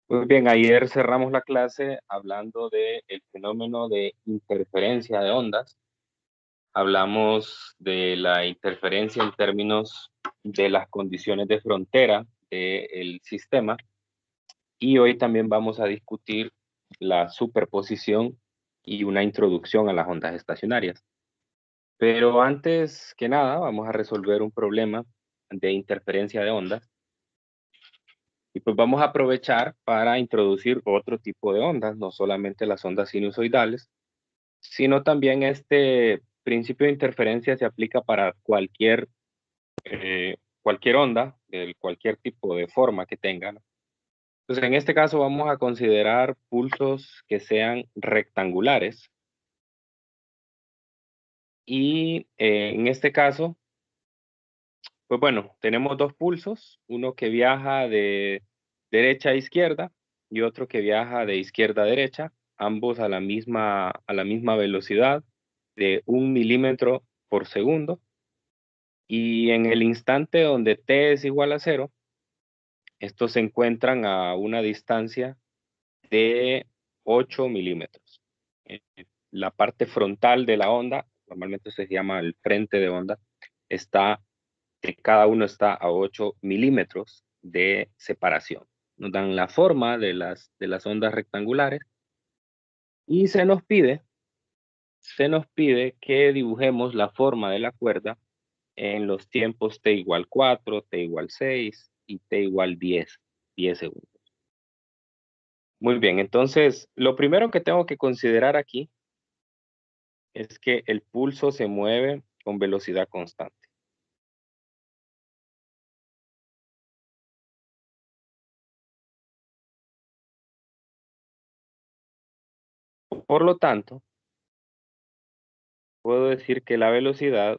Muy bien, ayer cerramos la clase hablando del fenómeno de interferencia de ondas. Hablamos de la interferencia en términos de las condiciones de frontera del sistema y hoy también vamos a discutir la superposición y una introducción a las ondas estacionarias. Pero antes que nada, vamos a resolver un problema de interferencia de ondas. Y pues vamos a aprovechar para introducir otro tipo de ondas, no solamente las ondas sinusoidales, sino también este principio de interferencia se aplica para cualquier onda, de cualquier tipo de forma que tengan. Entonces, en este caso vamos a considerar pulsos que sean rectangulares y en este caso, pues bueno, tenemos dos pulsos, uno que viaja de derecha a izquierda y otro que viaja de izquierda a derecha, ambos a la misma velocidad de 1 milímetro por segundo. Y en el instante donde t es igual a cero, estos se encuentran a una distancia de 8 milímetros. Eh, La parte frontal de la onda, normalmente se llama el frente de onda, está que cada uno está a 8 milímetros de separación. Nos dan la forma de las ondas rectangulares y se nos pide que dibujemos la forma de la cuerda en los tiempos t igual 4, t igual 6 y t igual 10 segundos. Muy bien, entonces lo primero que tengo que considerar aquí es que el pulso se mueve con velocidad constante. Por lo tanto, puedo decir que la velocidad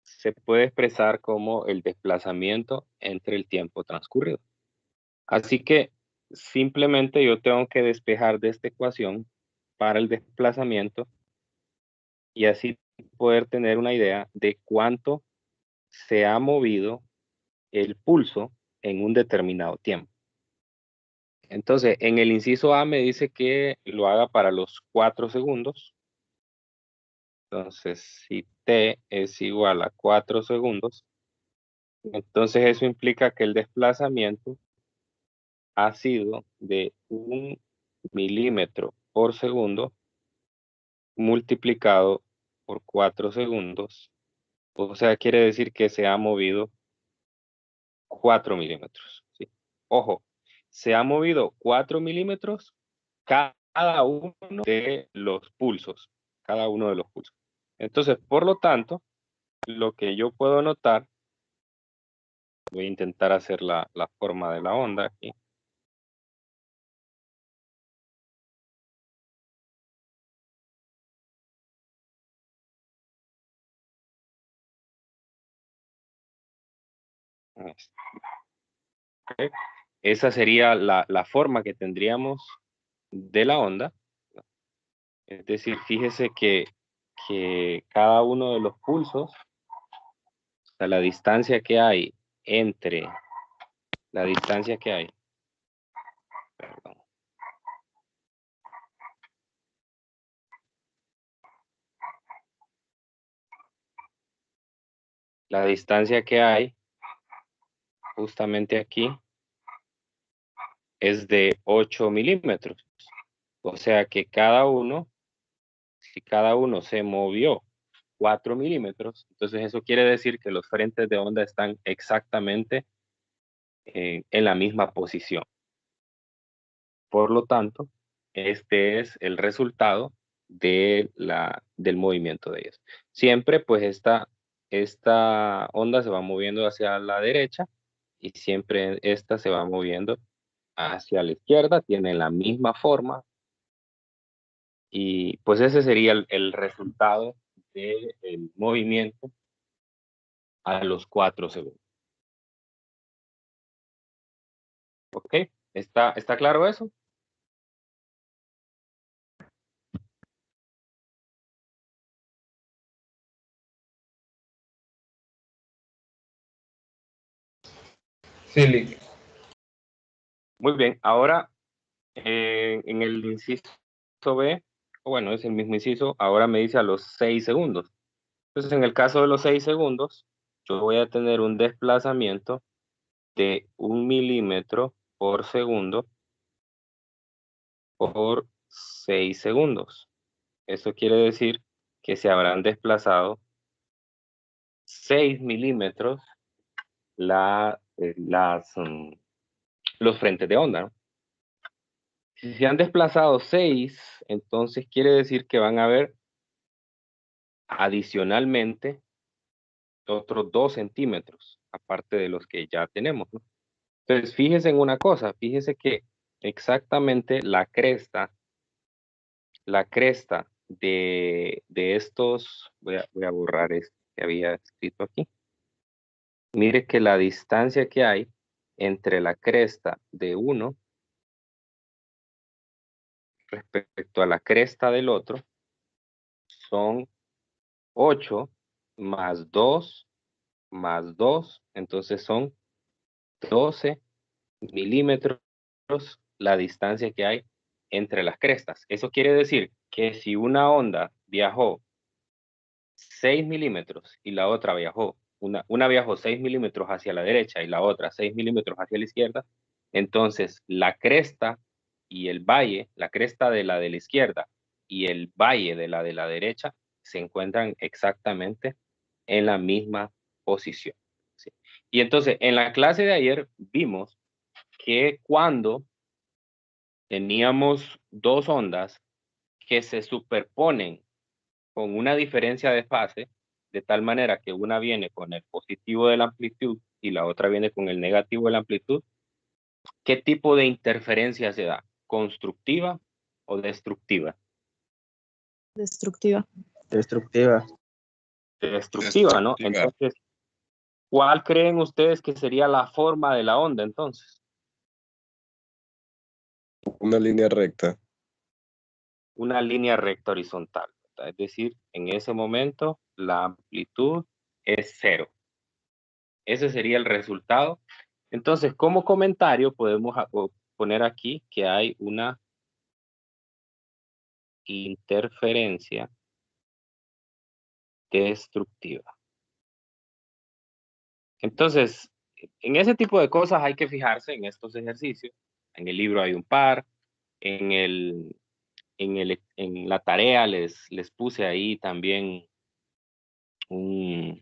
se puede expresar como el desplazamiento entre el tiempo transcurrido. Así que simplemente yo tengo que despejar de esta ecuación para el desplazamiento y así poder tener una idea de cuánto se ha movido el pulso en un determinado tiempo. Entonces, en el inciso A me dice que lo haga para los 4 segundos. Entonces, si t es igual a 4 segundos, entonces eso implica que el desplazamiento ha sido de 1 milímetro por segundo multiplicado por 4 segundos. O sea, quiere decir que se ha movido 4 milímetros. ¿Sí? Ojo, se ha movido 4 milímetros cada uno de los pulsos. Cada uno de los pulsos. Entonces, por lo tanto, lo que yo puedo notar, voy a intentar hacer la forma de la onda aquí. Ok. Esa sería la forma que tendríamos de la onda. Es decir, fíjese que cada uno de los pulsos, o sea, la distancia que hay entre la distancia que hay, perdón, la distancia que hay justamente aquí es de 8 milímetros. O sea que si cada uno se movió 4 milímetros, entonces eso quiere decir que los frentes de onda están exactamente en la misma posición. Por lo tanto, este es el resultado del movimiento de ellos. Siempre, pues, esta onda se va moviendo hacia la derecha y siempre esta se va moviendo hacia la izquierda, tiene la misma forma y pues ese sería el resultado del movimiento a los 4 segundos. ¿Ok? ¿Está claro eso? Sí, Lick. Muy bien, ahora En el inciso B, bueno, es el mismo inciso, ahora me dice a los 6 segundos. Entonces, en el caso de los 6 segundos, yo voy a tener un desplazamiento de 1 milímetro por segundo por 6 segundos. Eso quiere decir que se habrán desplazado 6 milímetros los frentes de onda, ¿no? Si se han desplazado 6, entonces quiere decir que van a haber adicionalmente otros 2 centímetros, aparte de los que ya tenemos, ¿no? Entonces, fíjese en una cosa, fíjese que exactamente la cresta de estos, voy a borrar esto que había escrito aquí. Mire que la distancia que hay entre la cresta de uno respecto a la cresta del otro son 8 más 2 más 2, entonces son 12 milímetros la distancia que hay entre las crestas. Eso quiere decir que si una onda viajó 6 milímetros y la otra viajó, una viajó 6 milímetros hacia la derecha y la otra 6 milímetros hacia la izquierda, entonces la cresta y el valle, la cresta de la izquierda y el valle de la derecha se encuentran exactamente en la misma posición. ¿Sí? Y entonces en la clase de ayer vimos que cuando teníamos dos ondas que se superponen con una diferencia de fase, de tal manera que una viene con el positivo de la amplitud y la otra viene con el negativo de la amplitud, ¿qué tipo de interferencia se da? ¿Constructiva o destructiva? Destructiva. Destructiva. Destructiva, ¿no? Entonces, ¿cuál creen ustedes que sería la forma de la onda entonces? Una línea recta. Una línea recta horizontal, ¿verdad? Es decir, en ese momento la amplitud es 0. Ese sería el resultado. Entonces, como comentario podemos poner aquí que hay una interferencia destructiva. Entonces, en ese tipo de cosas hay que fijarse en estos ejercicios. En el libro hay un par, en la tarea les puse ahí también unos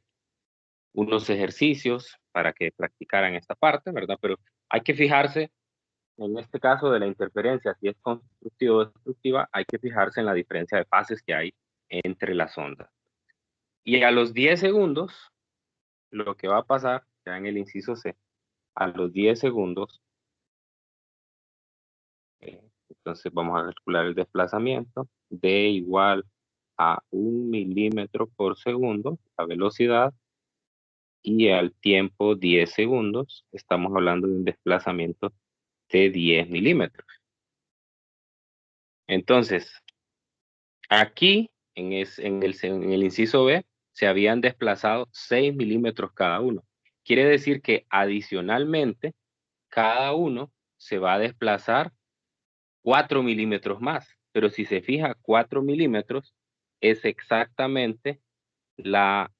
ejercicios para que practicaran esta parte, ¿verdad? Pero hay que fijarse, en este caso de la interferencia, si es constructiva o destructiva, hay que fijarse en la diferencia de fases que hay entre las ondas. Y a los 10 segundos, lo que va a pasar, ya en el inciso C, a los 10 segundos, entonces vamos a calcular el desplazamiento, D igual a 1 milímetro por segundo, la velocidad, y al tiempo 10 segundos, estamos hablando de un desplazamiento de 10 milímetros. Entonces, aquí, en el inciso B, se habían desplazado 6 milímetros cada uno. Quiere decir que adicionalmente, cada uno se va a desplazar 4 milímetros más. Pero si se fija, 4 milímetros es exactamente la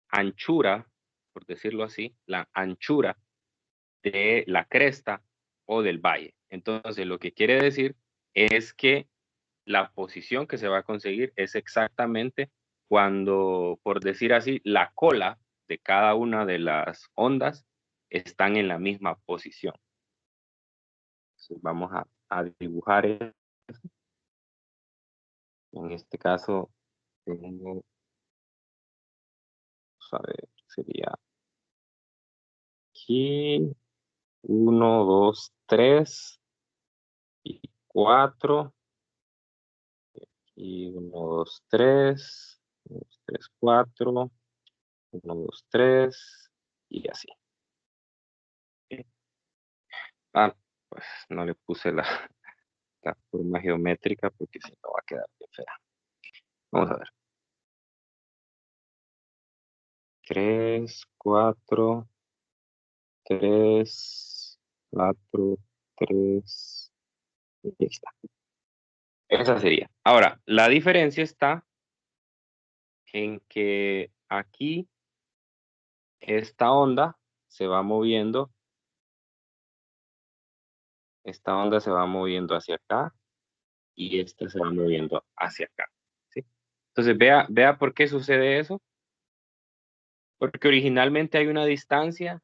anchura, por decirlo así, la anchura de la cresta o del valle. Entonces, lo que quiere decir es que la posición que se va a conseguir es exactamente cuando, por decir así, la cola de cada una de las ondas están en la misma posición. Entonces, vamos a dibujar eso. En este caso, tengo, a ver, sería aquí 1, 2, 3 y 4. Y 1, 2, 3, 1, 2, 3, 4, 1, 2, 3 y así. Ah, pues no le puse la forma geométrica porque si no va a quedar bien fea. Vamos a ver. 3, 4, 3, 4, 3, Aquí está. Esa sería. Ahora, la diferencia está en que aquí esta onda se va moviendo, esta onda se va moviendo hacia acá y esta se va moviendo hacia acá, ¿sí? Entonces, vea por qué sucede eso. Porque originalmente hay una distancia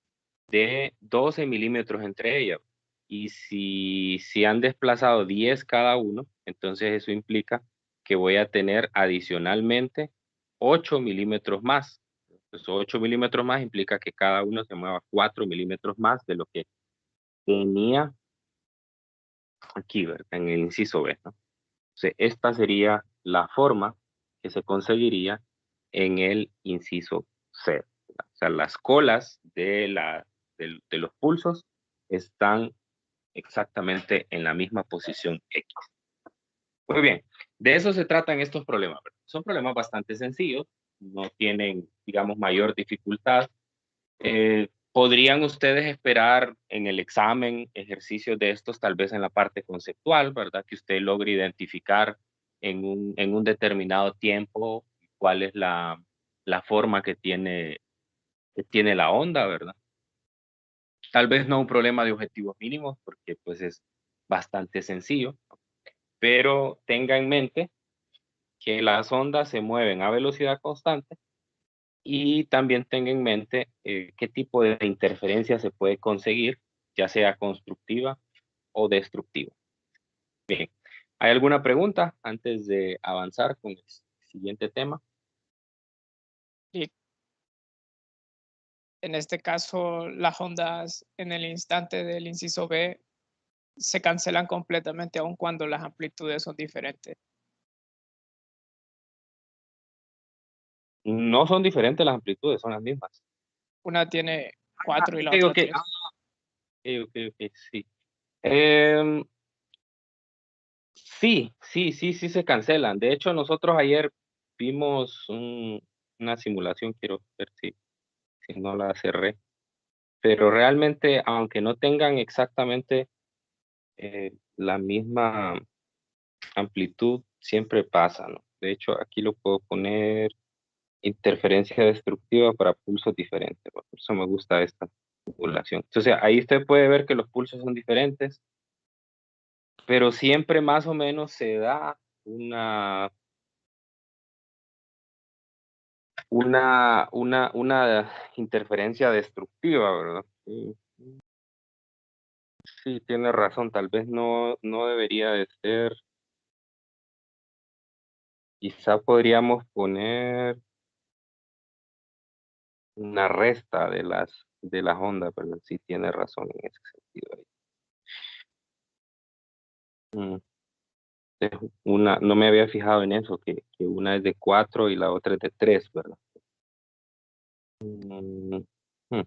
de 12 milímetros entre ellas. Y si han desplazado 10 cada uno, entonces eso implica que voy a tener adicionalmente 8 milímetros más. Entonces 8 milímetros más implica que cada uno se mueva 4 milímetros más de lo que tenía aquí, ¿verdad? En el inciso B, ¿no? Entonces, esta sería la forma que se conseguiría en el inciso C. O sea, las colas de los pulsos están exactamente en la misma posición X. Muy bien, de eso se tratan estos problemas, ¿verdad? Son problemas bastante sencillos, no tienen, digamos, mayor dificultad. ¿Podrían ustedes esperar en el examen ejercicios de estos, tal vez en la parte conceptual, ¿verdad? Que usted logre identificar en un determinado tiempo cuál es la forma que tiene la onda, ¿verdad? Tal vez no un problema de objetivos mínimos, porque pues es bastante sencillo, pero tenga en mente que las ondas se mueven a velocidad constante y también tenga en mente qué tipo de interferencia se puede conseguir, ya sea constructiva o destructiva. Bien, ¿hay alguna pregunta antes de avanzar con el siguiente tema? Y en este caso, las ondas en el instante del inciso B se cancelan completamente aun cuando las amplitudes son diferentes. No son diferentes las amplitudes, son las mismas. Una tiene 4 y la Ok, otra ok, 3. ok, sí. Em, sí se cancelan. De hecho, nosotros ayer vimos una simulación, quiero ver si no la cerré, pero realmente, aunque no tengan exactamente la misma amplitud, siempre pasa, ¿no? De hecho, aquí lo puedo poner interferencia destructiva para pulsos diferentes. Por eso me gusta esta simulación. Entonces, ahí usted puede ver que los pulsos son diferentes, pero siempre más o menos se da una interferencia destructiva, ¿verdad? Sí, sí, tiene razón, tal vez no debería de ser. Quizá podríamos poner una resta de las ondas, pero sí tiene razón en ese sentido ahí. Mm, es no me había fijado en eso, que una es de 4 y la otra es de 3, ¿verdad? Mm, hmm.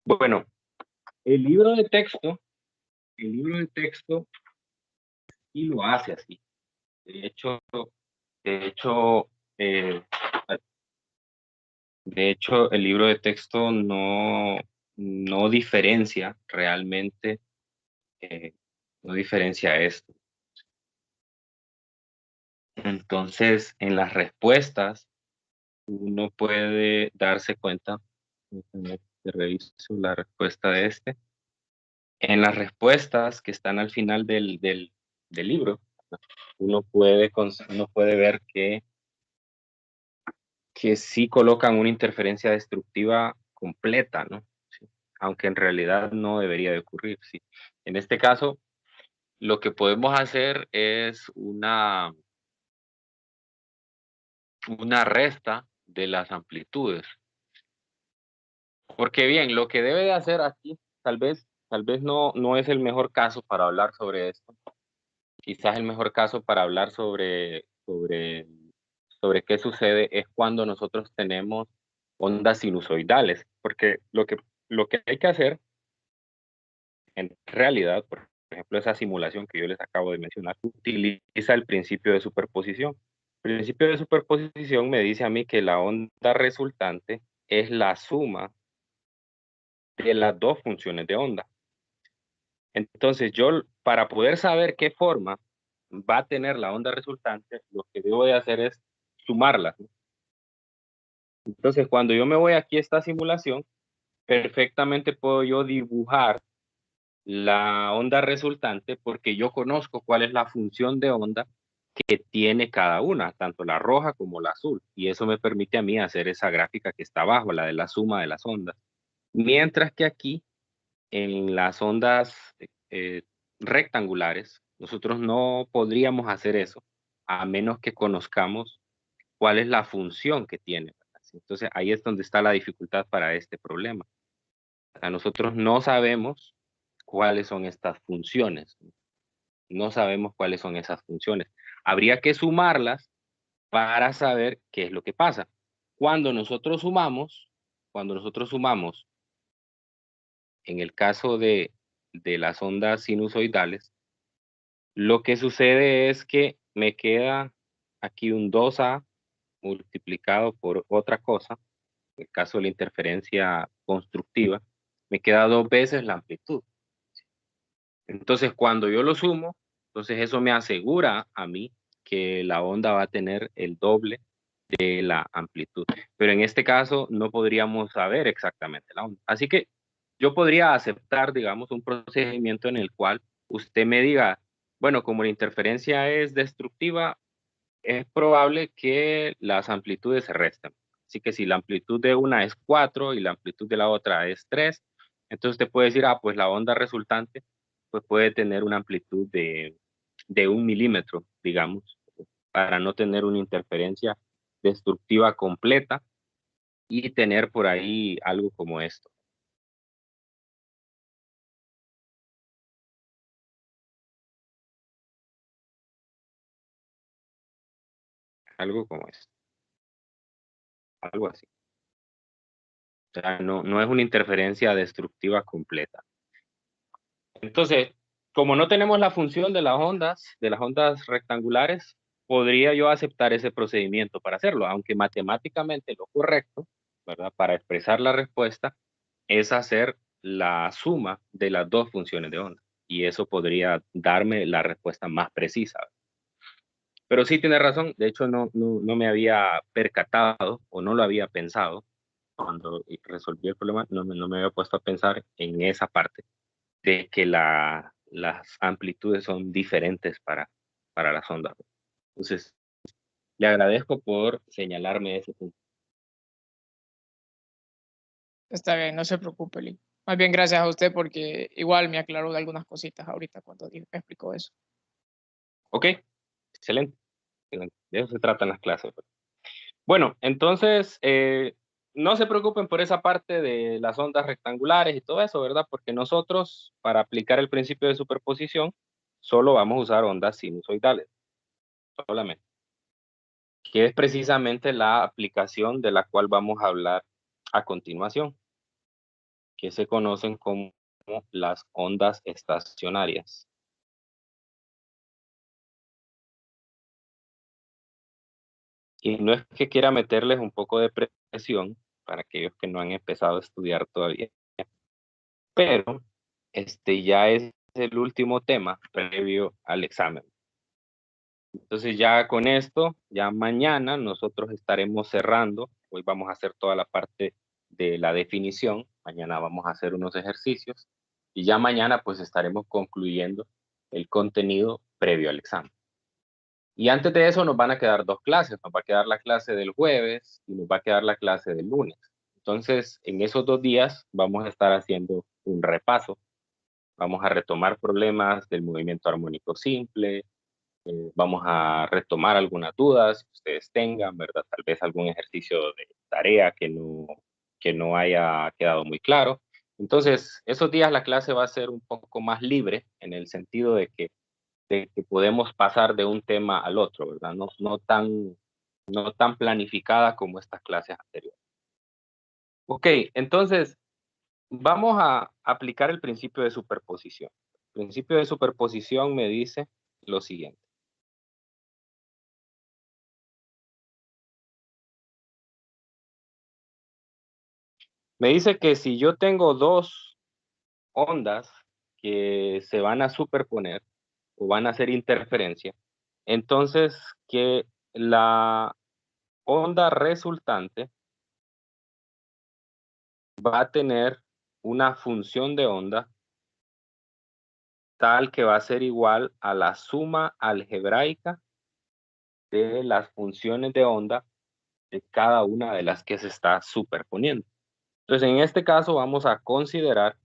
Bueno, el libro de texto, el libro de texto sí lo hace así. De hecho, de hecho, eh, de hecho, el libro de texto no diferencia realmente, eh, no diferencia esto. Entonces, en las respuestas, uno puede darse cuenta, déjame que reviso la respuesta de este. En las respuestas que están al final del libro, uno puede ver que sí colocan una interferencia destructiva completa, ¿no? Sí, aunque en realidad no debería de ocurrir, sí. En este caso, lo que podemos hacer es una resta de las amplitudes. Porque bien, lo que debe de hacer aquí, tal vez no es el mejor caso para hablar sobre esto. Quizás el mejor caso para hablar sobre qué sucede es cuando nosotros tenemos ondas sinusoidales, porque lo que hay que hacer en realidad, por ejemplo, esa simulación que yo les acabo de mencionar, utiliza el principio de superposición. El principio de superposición me dice a mí que la onda resultante es la suma de las dos funciones de onda. Entonces yo, para poder saber qué forma va a tener la onda resultante, lo que debo de hacer es sumarlas, ¿no? Entonces cuando yo me voy aquí a esta simulación, perfectamente puedo yo dibujar la onda resultante porque yo conozco cuál es la función de onda que tiene cada una, tanto la roja como la azul. Y eso me permite a mí hacer esa gráfica que está abajo, la de la suma de las ondas. Mientras que aquí, en las ondas eh, rectangulares, nosotros no podríamos hacer eso a menos que conozcamos cuál es la función que tiene. Entonces ahí es donde está la dificultad para este problema. O sea, nosotros no sabemos cuáles son estas funciones. No sabemos cuáles son esas funciones. Habría que sumarlas para saber qué es lo que pasa. Cuando nosotros sumamos, en el caso de las ondas sinusoidales, lo que sucede es que me queda aquí un 2A multiplicado por otra cosa, en el caso de la interferencia constructiva, me queda 2 veces la amplitud. Entonces, cuando yo lo sumo, entonces eso me asegura a mí que la onda va a tener el doble de la amplitud. Pero en este caso no podríamos saber exactamente la onda. Así que yo podría aceptar, digamos, un procedimiento en el cual usted me diga, bueno, como la interferencia es destructiva, es probable que las amplitudes se resten. Así que si la amplitud de una es 4 y la amplitud de la otra es 3, entonces usted puede decir, pues la onda resultante pues puede tener una amplitud de 1 milímetro, digamos, para no tener una interferencia destructiva completa y tener por ahí algo como esto. Algo como esto. Algo así. O sea, no es una interferencia destructiva completa. Entonces, como no tenemos la función de las ondas rectangulares, podría yo aceptar ese procedimiento para hacerlo, aunque matemáticamente lo correcto, ¿verdad? Para expresar la respuesta es hacer la suma de las dos funciones de onda. Y eso podría darme la respuesta más precisa. Pero sí tiene razón, de hecho no me había percatado o no lo había pensado cuando resolví el problema, no me había puesto a pensar en esa parte de que las amplitudes son diferentes para las ondas. Entonces, le agradezco por señalarme ese punto. Está bien, no se preocupe, Lee. Más bien gracias a usted porque igual me aclaró de algunas cositas ahorita cuando explicó eso. Ok, excelente, excelente. De eso se tratan las clases. Bueno, entonces, no se preocupen por esa parte de las ondas rectangulares y todo eso, ¿verdad? Porque nosotros, para aplicar el principio de superposición, solo vamos a usar ondas sinusoidales, solamente, que es precisamente la aplicación de la cual vamos a hablar a continuación, que se conocen como las ondas estacionarias. Y no es que quiera meterles un poco de presión para aquellos que no han empezado a estudiar todavía, pero ya es el último tema previo al examen. Entonces ya con esto, ya mañana nosotros estaremos cerrando. Hoy vamos a hacer toda la parte de la definición, mañana vamos a hacer unos ejercicios y ya mañana pues estaremos concluyendo el contenido previo al examen. Y antes de eso nos van a quedar dos clases, nos va a quedar la clase del jueves y nos va a quedar la clase del lunes. Entonces, en esos 2 días vamos a estar haciendo un repaso. Vamos a retomar problemas del movimiento armónico simple, vamos a retomar algunas dudas que ustedes tengan, ¿verdad? Tal vez algún ejercicio de tarea que no haya quedado muy claro. Entonces, esos días la clase va a ser un poco más libre en el sentido de que podemos pasar de un tema al otro, ¿verdad? No tan planificada como estas clases anteriores. Ok, entonces vamos a aplicar el principio de superposición. El principio de superposición me dice lo siguiente. Me dice que si yo tengo dos ondas que se van a superponer o van a hacer interferencia, entonces que la onda resultante va a tener una función de onda tal que va a ser igual a la suma algebraica de las funciones de onda de cada una de las que se está superponiendo. Entonces, en este caso vamos a considerar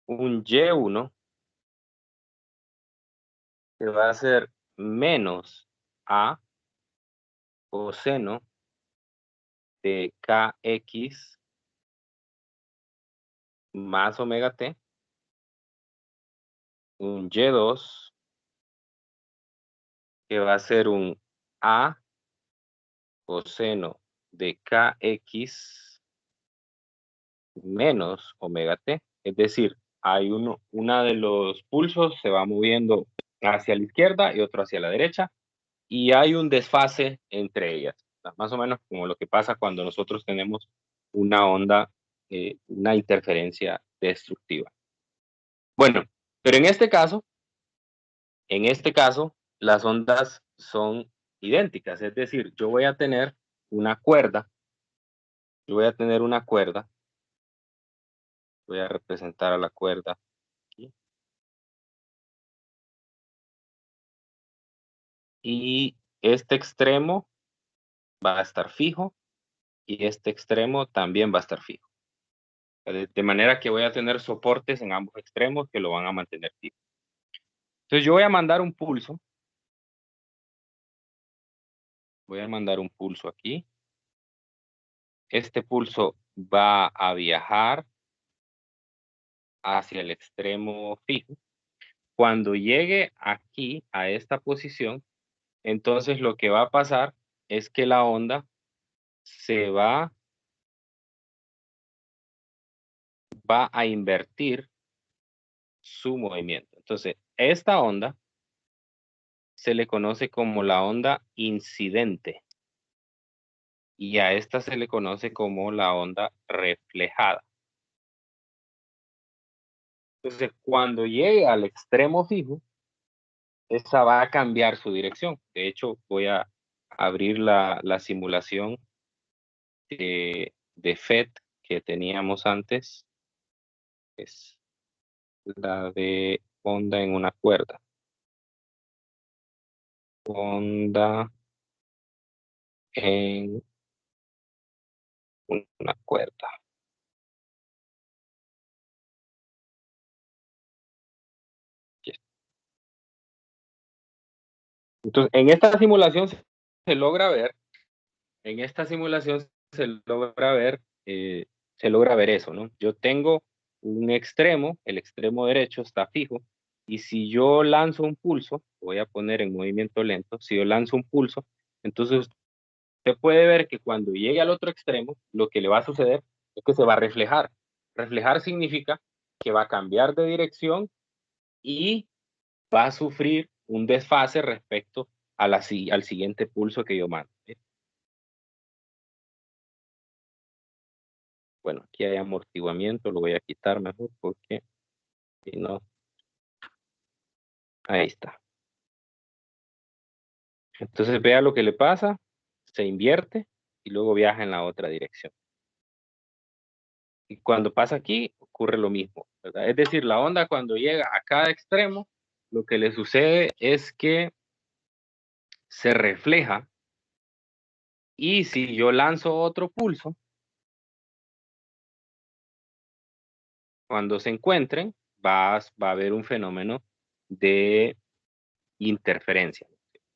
un Y1 que va a ser menos A coseno de Kx más omega t, un Y2 que va a ser un A coseno de Kx menos omega t, es decir, hay una de los pulsos se va moviendo hacia la izquierda y otro hacia la derecha, y hay un desfase entre ellas, más o menos como lo que pasa cuando nosotros tenemos una onda, una interferencia destructiva. Bueno, pero en este caso, las ondas son idénticas, es decir, yo voy a tener una cuerda, voy a representar a la cuerda aquí, y este extremo va a estar fijo y este extremo también va a estar fijo. De manera que voy a tener soportes en ambos extremos que lo van a mantener fijo. Entonces yo voy a mandar un pulso. Voy a mandar un pulso aquí. Este pulso va a viajar hacia el extremo fijo. Cuando llegue aquí a esta posición, entonces lo que va a pasar es que la onda se va a invertir su movimiento. Entonces, esta onda se le conoce como la onda incidente y a esta se le conoce como la onda reflejada. Entonces, cuando llegue al extremo fijo, esa va a cambiar su dirección. De hecho, voy a abrir la simulación de FET que teníamos antes. Es la de onda en una cuerda. Onda en una cuerda. Entonces, en esta simulación se logra ver, en esta simulación se logra ver, se logra ver eso, ¿no? Yo tengo un extremo, el extremo derecho está fijo, y si yo lanzo un pulso, voy a poner en movimiento lento, si yo lanzo un pulso, entonces usted puede ver que cuando llegue al otro extremo, lo que le va a suceder es que se va a reflejar. Reflejar significa que va a cambiar de dirección y va a sufrir un desfase respecto a al siguiente pulso que yo mando. Bueno, aquí hay amortiguamiento, lo voy a quitar mejor porque si no, ahí está. Entonces vea lo que le pasa, se invierte y luego viaja en la otra dirección. Y cuando pasa aquí, ocurre lo mismo, ¿verdad? Es decir, la onda cuando llega a cada extremo, lo que le sucede es que se refleja y si yo lanzo otro pulso, cuando se encuentren, va a haber un fenómeno de interferencia.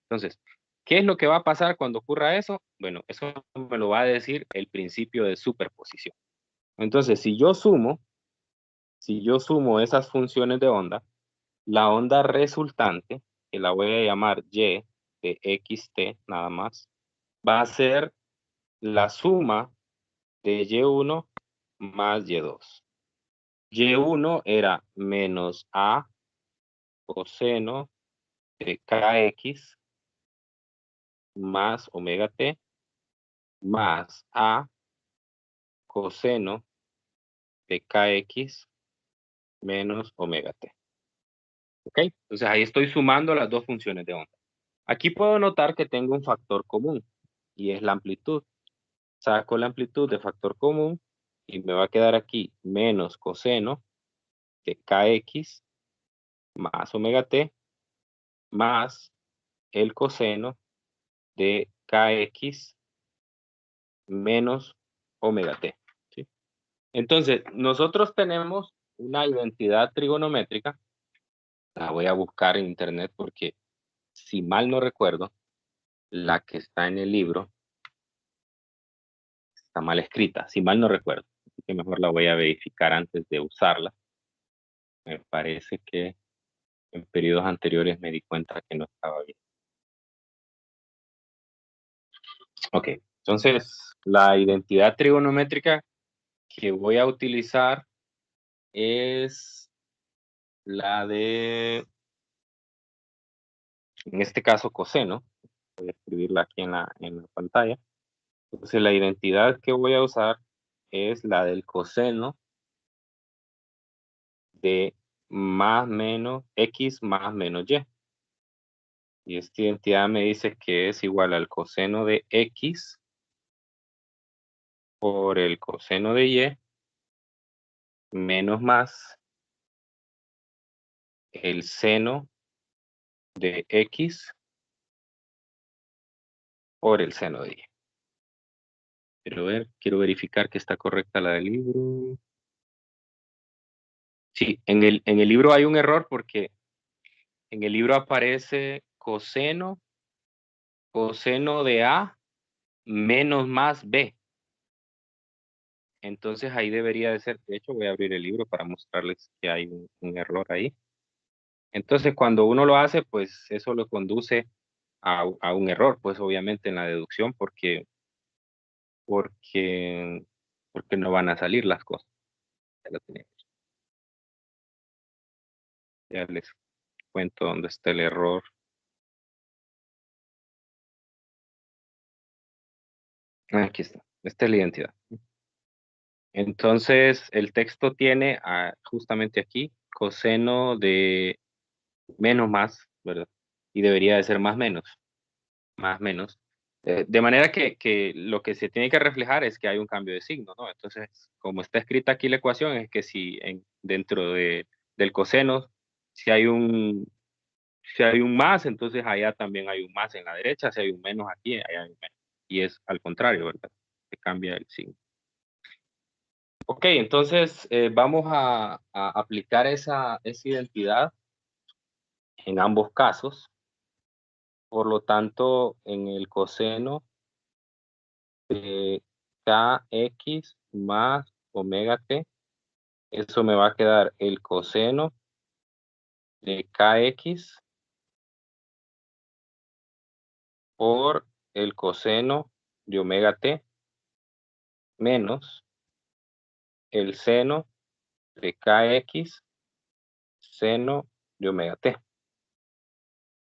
Entonces, ¿qué es lo que va a pasar cuando ocurra eso? Bueno, eso me lo va a decir el principio de superposición. Entonces, si yo sumo esas funciones de onda, la onda resultante, que la voy a llamar Y de xt nada más, va a ser la suma de Y1 más Y2. Y1 era menos A coseno de Kx más omega t más a coseno de kx menos omega t. ¿Ok? Entonces ahí estoy sumando las dos funciones de onda. Aquí puedo notar que tengo un factor común y es la amplitud. Saco la amplitud de factor común y me va a quedar aquí menos coseno de kx más omega t más el coseno de kx menos omega t. ¿Sí? Entonces, nosotros tenemos una identidad trigonométrica. La voy a buscar en internet porque, si mal no recuerdo, la que está en el libro está mal escrita, si mal no recuerdo. Así que mejor la voy a verificar antes de usarla. Me parece que en periodos anteriores me di cuenta que no estaba bien. Ok, entonces la identidad trigonométrica que voy a utilizar es la de, en este caso, coseno. Voy a escribirla aquí en la pantalla. Entonces la identidad que voy a usar es la del coseno de más menos x más menos y. Y esta identidad me dice que es igual al coseno de x por el coseno de y menos más el seno de x por el seno de y. Quiero verificar que está correcta la del libro. Sí, en el libro hay un error porque en el libro aparece coseno de a menos más b. Entonces ahí debería de ser, de hecho voy a abrir el libro para mostrarles que hay un error ahí. Entonces cuando uno lo hace, pues eso lo conduce a un error, pues obviamente en la deducción porque, porque no van a salir las cosas. Ya lo tenemos. Ya les cuento dónde está el error. Aquí está. Esta es la identidad. Entonces, el texto tiene justamente aquí coseno de menos más, ¿verdad? Y debería de ser más menos. Más menos. De manera que lo que se tiene que reflejar es que hay un cambio de signo, ¿no? Entonces, como está escrita aquí la ecuación, es que si dentro del coseno, si hay un más, entonces allá también hay un más en la derecha, si hay un menos aquí, allá hay un menos. Y es al contrario, ¿verdad? Se cambia el signo. Ok, entonces vamos a aplicar esa identidad en ambos casos. Por lo tanto, en el coseno de kx más omega t, eso me va a quedar el coseno de kx por el coseno de omega t menos el seno de kx seno de omega t.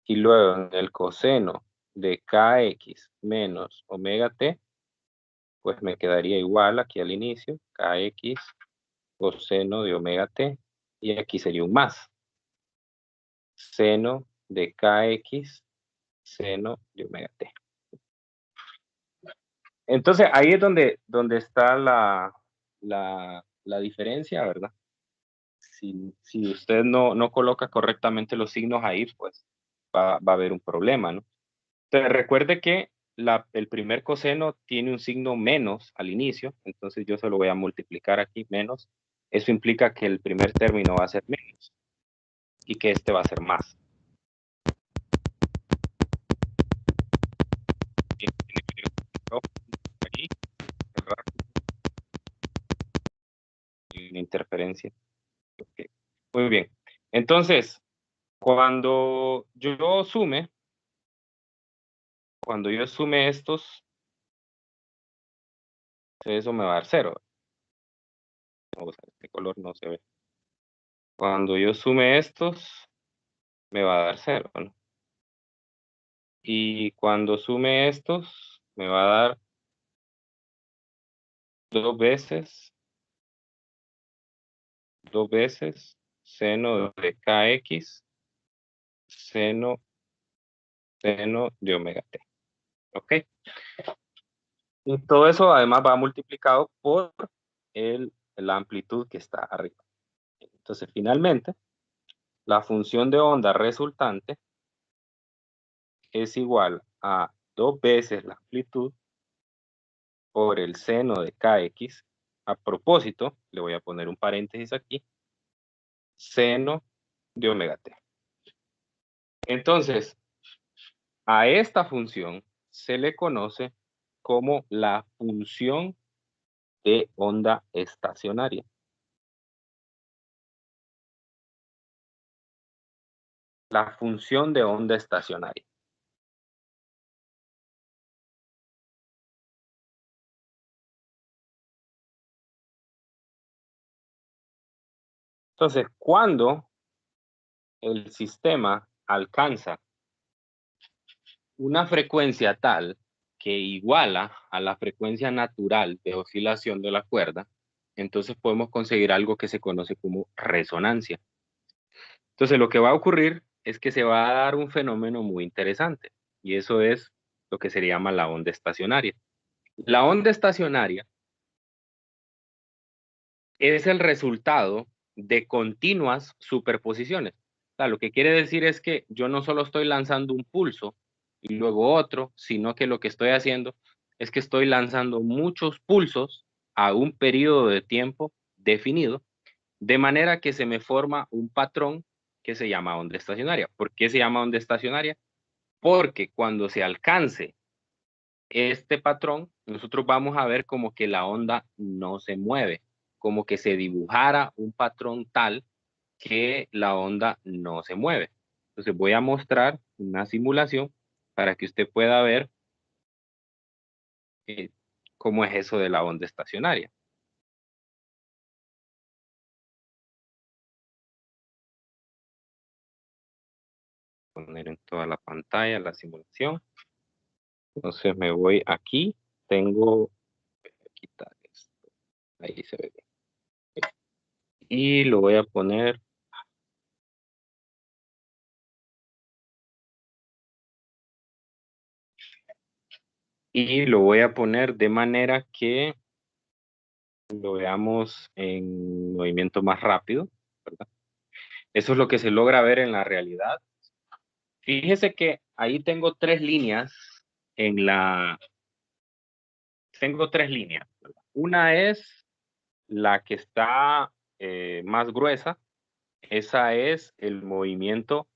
Y luego en el coseno de kx menos omega t, pues me quedaría igual aquí al inicio, kx coseno de omega t, y aquí sería un más. Seno de kx seno de omega t. Entonces ahí es donde está la diferencia, ¿verdad? Si usted no coloca correctamente los signos ahí, pues va a haber un problema, ¿no? Entonces recuerde que el primer coseno tiene un signo menos al inicio, entonces yo se lo voy a multiplicar aquí, menos. Eso implica que el primer término va a ser menos y que este va a ser más. Aquí, cerrar. Una interferencia. Okay. Muy bien. Entonces, cuando yo sume estos, eso me va a dar 0. Vamos a ver, este color no se ve. Cuando yo sume estos, me va a dar 0, ¿no? Y cuando sume estos, me va a dar 2 veces seno de kx, seno de omega t. ¿Ok? Y todo eso además va multiplicado por la amplitud que está arriba. Entonces, finalmente, la función de onda resultante es igual a 2 veces la amplitud por el seno de kx. A propósito, le voy a poner un paréntesis aquí, seno de omega t. Entonces, a esta función se le conoce como la función de onda estacionaria. La función de onda estacionaria. Entonces, cuando el sistema alcanza una frecuencia tal que iguala a la frecuencia natural de oscilación de la cuerda, entonces podemos conseguir algo que se conoce como resonancia. Entonces, lo que va a ocurrir es que se va a dar un fenómeno muy interesante, y eso es lo que se llama la onda estacionaria. La onda estacionaria es el resultado de continuas superposiciones. O sea, lo que quiere decir es que yo no solo estoy lanzando un pulso y luego otro, sino que lo que estoy haciendo es que estoy lanzando muchos pulsos a un periodo de tiempo definido, de manera que se me forma un patrón que se llama onda estacionaria. ¿Por qué se llama onda estacionaria? Porque cuando se alcance este patrón, nosotros vamos a ver como que la onda no se mueve, como que se dibujara un patrón tal que la onda no se mueve. Entonces voy a mostrar una simulación para que usted pueda ver eh, cómo es eso de la onda estacionaria. Poner en toda la pantalla la simulación. Entonces me voy aquí, tengo, quitar esto, ahí se ve bien. Y lo voy a poner, de manera que lo veamos en movimiento más rápido, ¿verdad? Eso es lo que se logra ver en la realidad. Fíjese que ahí tengo tres líneas tengo tres líneas, ¿verdad? Una es la que está más gruesa, esa es el movimiento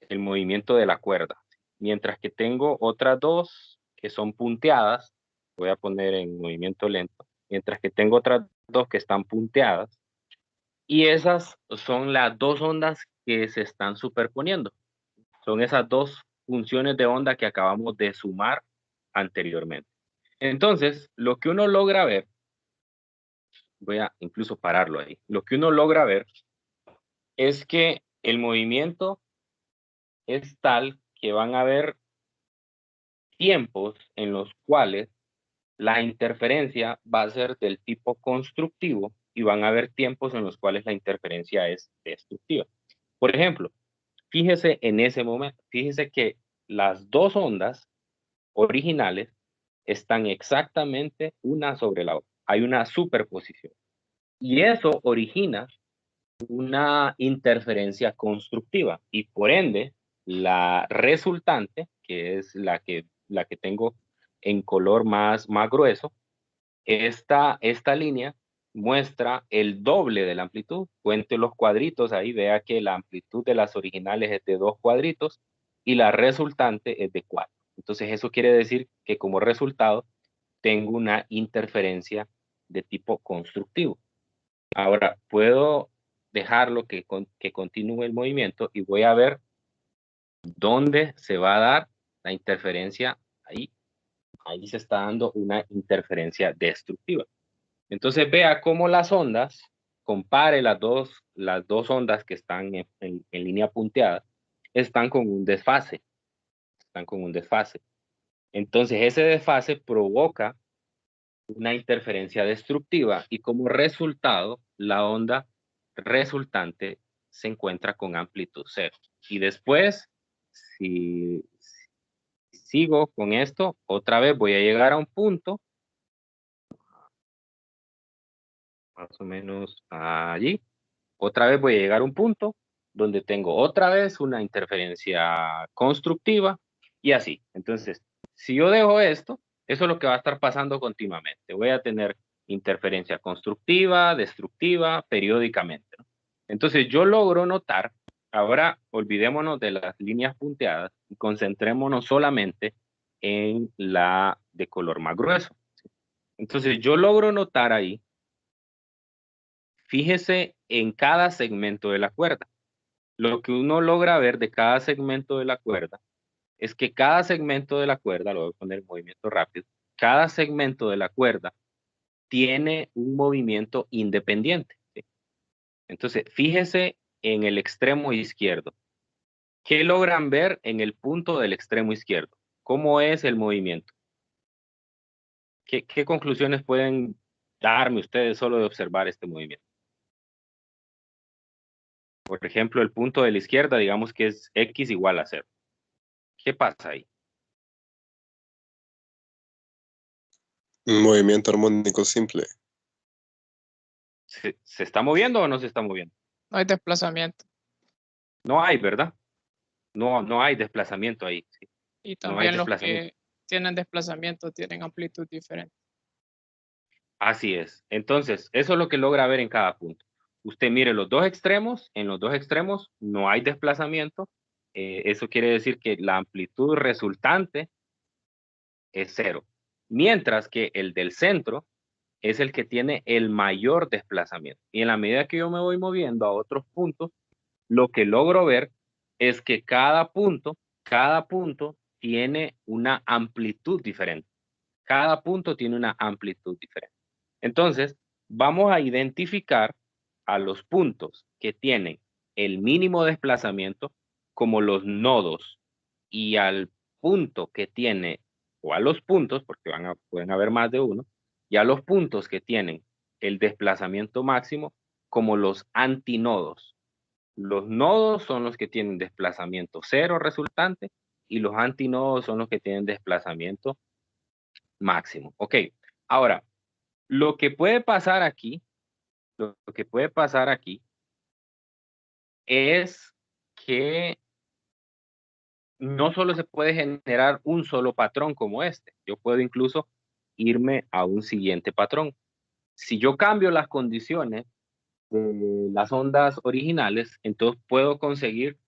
de la cuerda. Mientras que tengo otras dos que son punteadas, voy a poner en movimiento lento, mientras que tengo otras dos que están punteadas, y esas son las dos ondas que se están superponiendo. Son esas dos funciones de onda que acabamos de sumar anteriormente. Entonces, lo que uno logra ver, voy a incluso pararlo ahí, lo que uno logra ver es que el movimiento es tal que van a haber tiempos en los cuales la interferencia va a ser del tipo constructivo y van a haber tiempos en los cuales la interferencia es destructiva. Por ejemplo, fíjese en ese momento, fíjese que las dos ondas originales están exactamente una sobre la otra. Hay una superposición. Y eso origina una interferencia constructiva y por ende la resultante, que es la que tengo en color más grueso, esta línea muestra el doble de la amplitud. Cuente los cuadritos ahí, vea que la amplitud de las originales es de 2 cuadritos y la resultante es de 4. Entonces eso quiere decir que como resultado tengo una interferencia de tipo constructivo. Ahora puedo dejarlo que continúe el movimiento y voy a ver dónde se va a dar la interferencia ahí. Ahí se está dando una interferencia destructiva. Entonces vea cómo las ondas, compare las dos ondas que están en línea punteada, están con un desfase. están con un desfase. Entonces ese desfase provoca una interferencia destructiva y como resultado la onda resultante se encuentra con amplitud cero. Y después, si sigo con esto, otra vez voy a llegar a un punto, más o menos allí, otra vez voy a llegar a un punto donde tengo otra vez una interferencia constructiva y así. Entonces, si yo dejo esto, eso es lo que va a estar pasando continuamente. Voy a tener interferencia constructiva, destructiva, periódicamente, ¿no? Entonces, yo logro notar, ahora olvidémonos de las líneas punteadas y concentrémonos solamente en la de color más grueso. Entonces, yo logro notar ahí, fíjese en cada segmento de la cuerda. Lo que uno logra ver de cada segmento de la cuerda es que cada segmento de la cuerda, lo voy a poner en movimiento rápido, cada segmento de la cuerda tiene un movimiento independiente, ¿sí? Entonces, fíjese en el extremo izquierdo. ¿Qué logran ver en el punto del extremo izquierdo? ¿Cómo es el movimiento? ¿Qué conclusiones pueden darme ustedes solo de observar este movimiento? Por ejemplo, el punto de la izquierda, digamos que es X igual a 0. ¿Qué pasa ahí? Un movimiento armónico simple. ¿Se está moviendo o no se está moviendo? No hay desplazamiento. No hay, ¿verdad? No hay desplazamiento ahí. ¿Sí? Y No hay también los desplazamiento. que tienen desplazamiento tienen amplitud diferente. Así es. Entonces, eso es lo que logra ver en cada punto. Usted mire los dos extremos, en los dos extremos no hay desplazamiento. Eso quiere decir que la amplitud resultante es 0. Mientras que el del centro es el que tiene el mayor desplazamiento. Y en la medida que yo me voy moviendo a otros puntos, lo que logro ver es que cada punto tiene una amplitud diferente. Cada punto tiene una amplitud diferente. Entonces, vamos a identificar a los puntos que tienen el mínimo desplazamiento como los nodos y al punto que tiene, o a los puntos, porque pueden haber más de uno, y a los puntos que tienen el desplazamiento máximo como los antinodos. Los nodos son los que tienen desplazamiento cero resultante y los antinodos son los que tienen desplazamiento máximo. Ok, ahora, lo que puede pasar aquí es que no solo se puede generar un solo patrón como este. Yo puedo incluso irme a un siguiente patrón. Si yo cambio las condiciones de las ondas originales, entonces puedo conseguir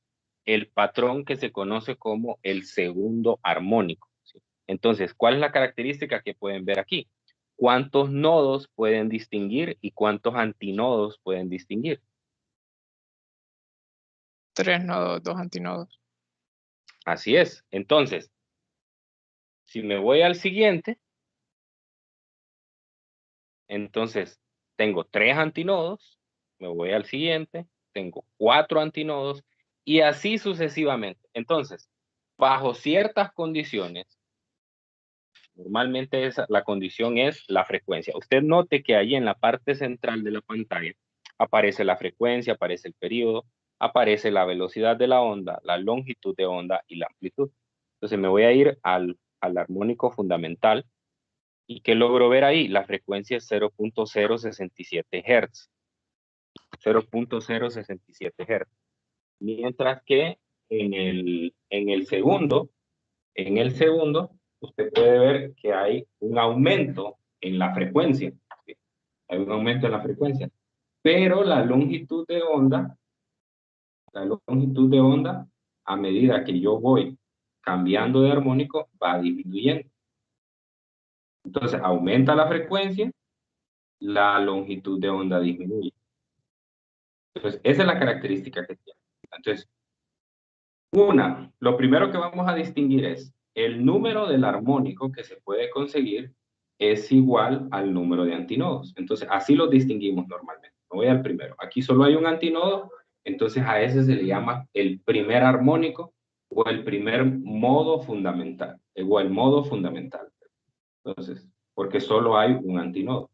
el patrón que se conoce como el segundo armónico, ¿sí? Entonces, ¿cuál es la característica que pueden ver aquí? ¿Cuántos nodos pueden distinguir y cuántos antinodos pueden distinguir? 3 nodos, 2 antinodos. Así es. Entonces, si me voy al siguiente, entonces tengo 3 antinodos, me voy al siguiente, tengo 4 antinodos y así sucesivamente. Entonces, bajo ciertas condiciones, normalmente la condición es la frecuencia. Usted note que ahí en la parte central de la pantalla aparece la frecuencia, aparece el periodo, aparece la velocidad de la onda, la longitud de onda y la amplitud. Entonces me voy a ir al armónico fundamental. ¿Y qué logro ver ahí? La frecuencia es 0.067 Hz. 0.067 Hz. Mientras que en el segundo, usted puede ver que hay un aumento en la frecuencia. ¿Sí? Hay un aumento en la frecuencia. Pero la longitud de onda, a medida que yo voy cambiando de armónico, va disminuyendo. Entonces, aumenta la frecuencia, la longitud de onda disminuye. Entonces, esa es la característica que tiene. Entonces, lo primero que vamos a distinguir es el número del armónico que se puede conseguir es igual al número de antinodos. Entonces, así los distinguimos normalmente. Me voy al primero. Aquí solo hay un antinodo, entonces a ese se le llama el primer armónico o el primer modo fundamental, o el modo fundamental. Entonces, porque solo hay un antinodo.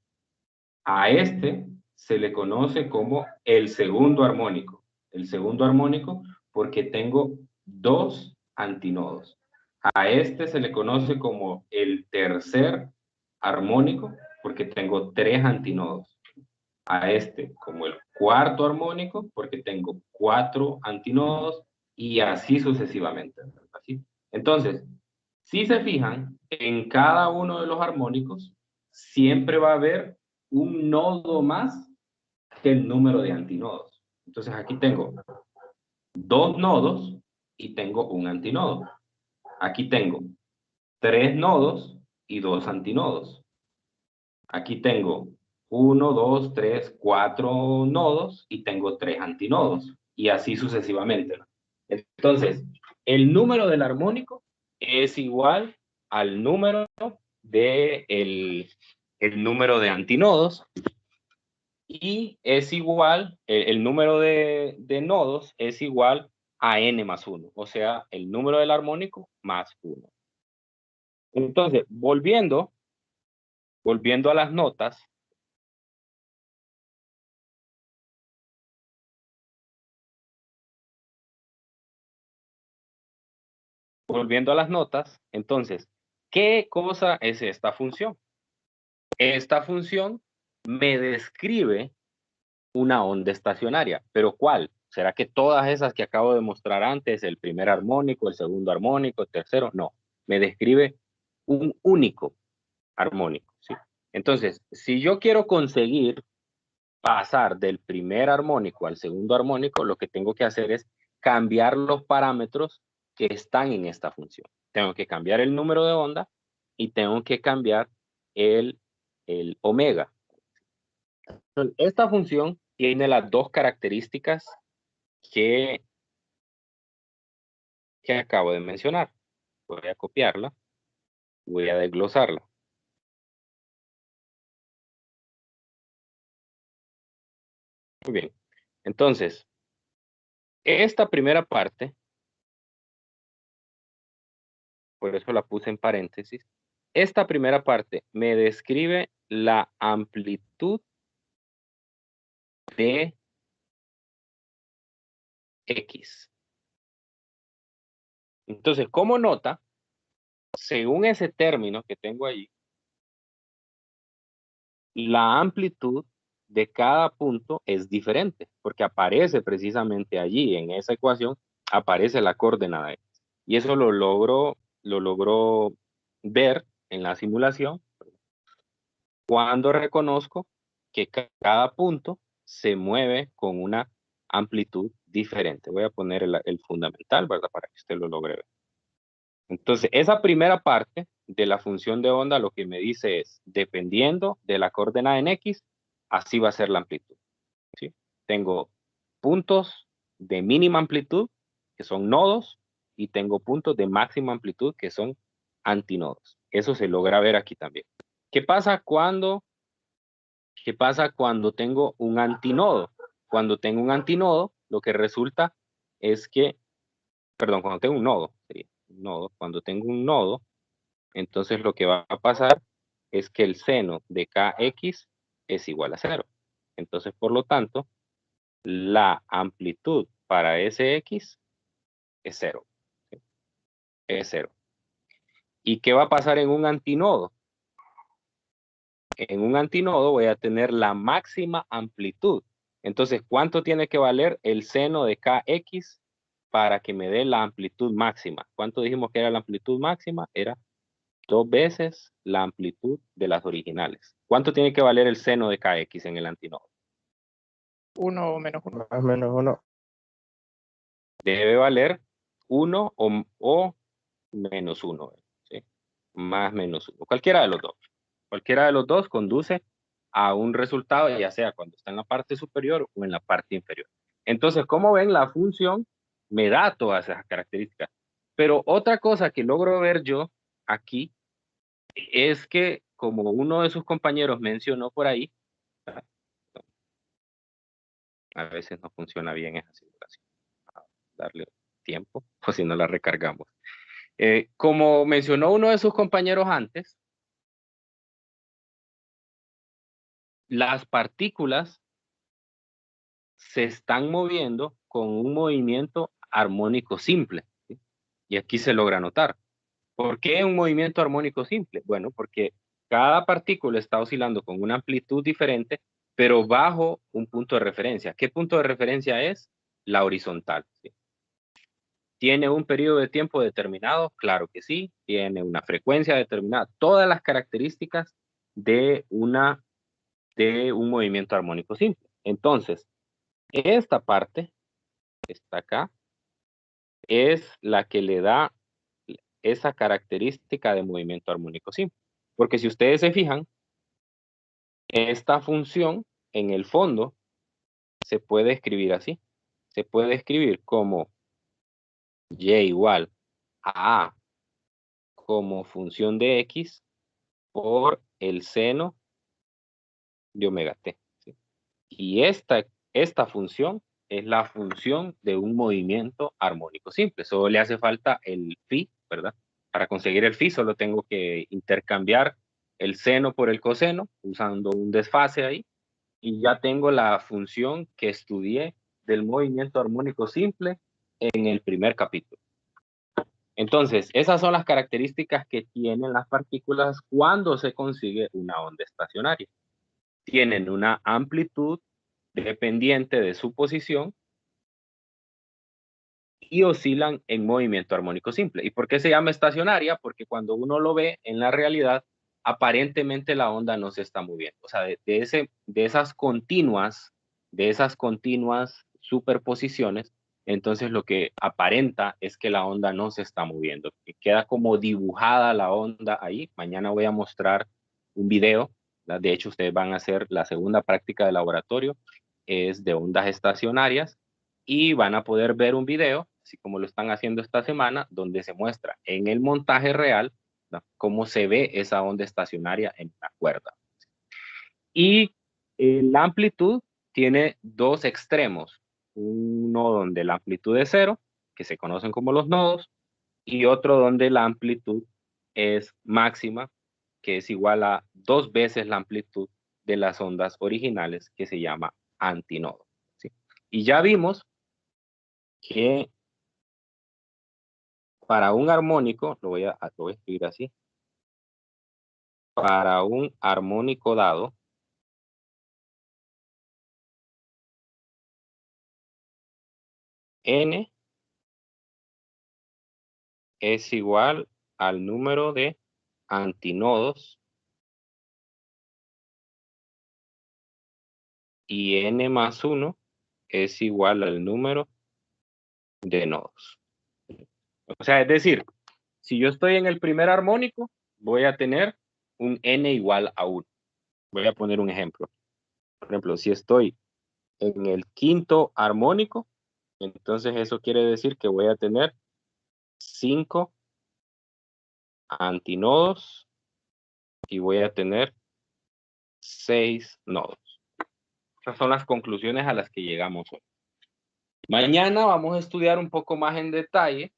A este se le conoce como el segundo armónico. El segundo armónico porque tengo dos antinodos. A este se le conoce como el tercer armónico porque tengo tres antinodos. A este como el cuarto armónico porque tengo cuatro antinodos y así sucesivamente. ¿Así? Entonces, si se fijan, en cada uno de los armónicos siempre va a haber un nodo más que el número de antinodos. Entonces aquí tengo dos nodos y tengo un antinodo. Aquí tengo tres nodos y dos antinodos. Aquí tengo 1, 2, 3, 4 nodos y tengo tres antinodos. Y así sucesivamente. Entonces, el número del armónico es igual al número de el número de antinodos y es igual, el número de nodos es igual a n más 1, o sea, el número del armónico más 1. Entonces, volviendo a las notas, entonces, ¿qué cosa es esta función? Esta función me describe una onda estacionaria, pero ¿cuál? ¿Será que todas esas que acabo de mostrar antes, el primer armónico, el segundo armónico, el tercero? No, me describe un único armónico, ¿sí? Entonces, si yo quiero conseguir pasar del primer armónico al segundo armónico, lo que tengo que hacer es cambiar los parámetros que están en esta función. Tengo que cambiar el número de onda y tengo que cambiar el omega. Entonces, esta función tiene las dos características que acabo de mencionar. Voy a copiarla, voy a desglosarla. Muy bien. Entonces, esta primera parte, por eso la puse en paréntesis, esta primera parte me describe la amplitud de X. Entonces, como nota, según ese término que tengo allí, la amplitud de cada punto es diferente, porque aparece precisamente allí, en esa ecuación, aparece la coordenada X. Y eso lo logro ver en la simulación cuando reconozco que cada punto se mueve con una amplitud diferente. Voy a poner el fundamental, ¿verdad? Para que usted lo logre ver. Entonces, esa primera parte de la función de onda lo que me dice es, dependiendo de la coordenada en X, así va a ser la amplitud, ¿sí? Tengo puntos de mínima amplitud, que son nodos, y tengo puntos de máxima amplitud, que son antinodos. Eso se logra ver aquí también. ¿Qué pasa cuando tengo un antinodo? Cuando tengo un antinodo, lo que resulta es que, perdón, cuando tengo un nodo, sería un nodo, cuando tengo un nodo, entonces lo que va a pasar es que el seno de kx es igual a 0. Entonces, por lo tanto, la amplitud para ese x es 0. ¿Sí? Es 0. ¿Y qué va a pasar en un antinodo? En un antinodo voy a tener la máxima amplitud. Entonces, ¿cuánto tiene que valer el seno de kx para que me dé la amplitud máxima? ¿Cuánto dijimos que era la amplitud máxima? Era 2 veces la amplitud de las originales. ¿Cuánto tiene que valer el seno de kx en el antinodo? 1 o menos 1. Más o menos 1. Debe valer 1 o menos 1. ¿Sí? Más menos 1. Cualquiera de los dos. Cualquiera de los dos conduce a un resultado, ya sea cuando está en la parte superior o en la parte inferior. Entonces, como ven, la función me da todas esas características. Pero otra cosa que logro ver yo aquí es que, como uno de sus compañeros mencionó por ahí, a veces no funciona bien esa simulación. Darle tiempo, o si no la recargamos. Como mencionó uno de sus compañeros antes, las partículas se están moviendo con un movimiento armónico simple, ¿sí? Y aquí se logra notar. ¿Por qué un movimiento armónico simple? Bueno, porque cada partícula está oscilando con una amplitud diferente, pero bajo un punto de referencia. ¿Qué punto de referencia es? La horizontal, ¿sí? ¿Tiene un periodo de tiempo determinado? Claro que sí. ¿Tiene una frecuencia determinada? Todas las características de un movimiento armónico simple. Entonces, esta parte, que está acá, es la que le da esa característica de movimiento armónico simple. Porque si ustedes se fijan, esta función en el fondo se puede escribir así. Se puede escribir como y igual a A como función de X por el seno de omega t, ¿sí? Y esta función es la función de un movimiento armónico simple. Solo le hace falta el phi, ¿verdad? Para conseguir el phi solo tengo que intercambiar el seno por el coseno usando un desfase ahí y ya tengo la función que estudié del movimiento armónico simple en el primer capítulo. Entonces, esas son las características que tienen las partículas cuando se consigue una onda estacionaria. Tienen una amplitud dependiente de su posición y oscilan en movimiento armónico simple. ¿Y por qué se llama estacionaria? Porque cuando uno lo ve en la realidad, aparentemente la onda no se está moviendo. O sea, de esas continuas superposiciones, entonces lo que aparenta es que la onda no se está moviendo. Que queda como dibujada la onda ahí. Mañana voy a mostrar un video. De hecho, ustedes van a hacer la segunda práctica de laboratorio. Es de ondas estacionarias y van a poder ver un video, así como lo están haciendo esta semana, donde se muestra en el montaje real, ¿no?, cómo se ve esa onda estacionaria en una cuerda. Y la amplitud tiene dos extremos, uno donde la amplitud es cero, que se conocen como los nodos, y otro donde la amplitud es máxima, que es igual a 2 veces la amplitud de las ondas originales, que se llama antinodo, ¿sí? Y ya vimos que para un armónico, lo voy a escribir así, para un armónico dado, n es igual al número de antinodos y n más 1 es igual al número de nodos. O sea, es decir, si yo estoy en el primer armónico, voy a tener un n igual a 1. Voy a poner un ejemplo. Por ejemplo, si estoy en el quinto armónico, entonces eso quiere decir que voy a tener 5 antinodos y voy a tener 6 nodos. Esas son las conclusiones a las que llegamos hoy. Mañana vamos a estudiar un poco más en detalle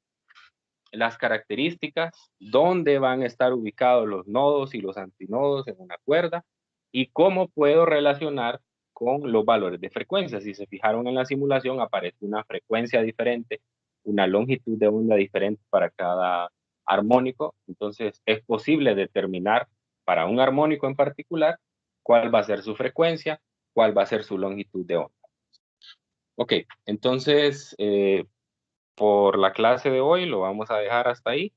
las características, dónde van a estar ubicados los nodos y los antinodos en una cuerda y cómo puedo relacionar con los valores de frecuencia. Si se fijaron en la simulación, aparece una frecuencia diferente, una longitud de onda diferente para cada armónico. Entonces, es posible determinar para un armónico en particular cuál va a ser su frecuencia, cuál va a ser su longitud de onda. Ok, entonces, por la clase de hoy lo vamos a dejar hasta ahí.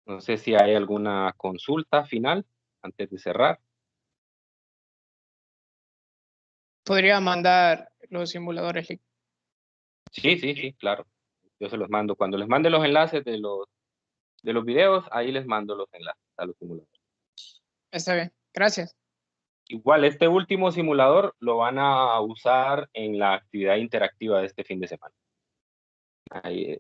No sé si hay alguna consulta final antes de cerrar. Podría mandar los simuladores. Sí, claro. Yo se los mando. Cuando les mande los enlaces de los videos, ahí les mando los enlaces a los simuladores. Está bien, gracias. Igual, este último simulador lo van a usar en la actividad interactiva de este fin de semana. Ahí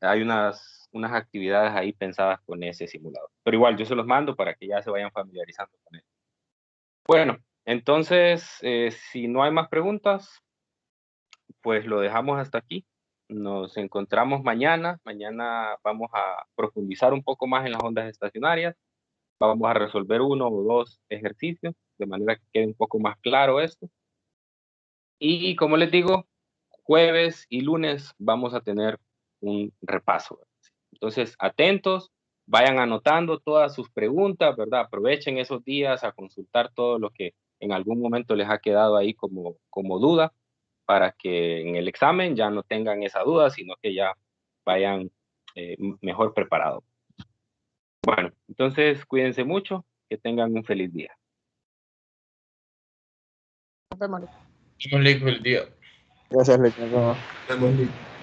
hay unas actividades ahí pensadas con ese simulador. Pero igual, yo se los mando para que ya se vayan familiarizando con él. Bueno, entonces, si no hay más preguntas, pues lo dejamos hasta aquí. Nos encontramos mañana. Mañana vamos a profundizar un poco más en las ondas estacionarias. Vamos a resolver 1 o 2 ejercicios, de manera que quede un poco más claro esto. Y como les digo, jueves y lunes vamos a tener un repaso. Entonces, atentos, vayan anotando todas sus preguntas, ¿verdad? Aprovechen esos días a consultar todo lo que en algún momento les ha quedado ahí como duda, para que en el examen ya no tengan esa duda, sino que ya vayan mejor preparados. Bueno, entonces cuídense mucho, que tengan un feliz día. Nos vemos. Estamos listos el día. Gracias, Lick. Nos vemos. Estamos listos.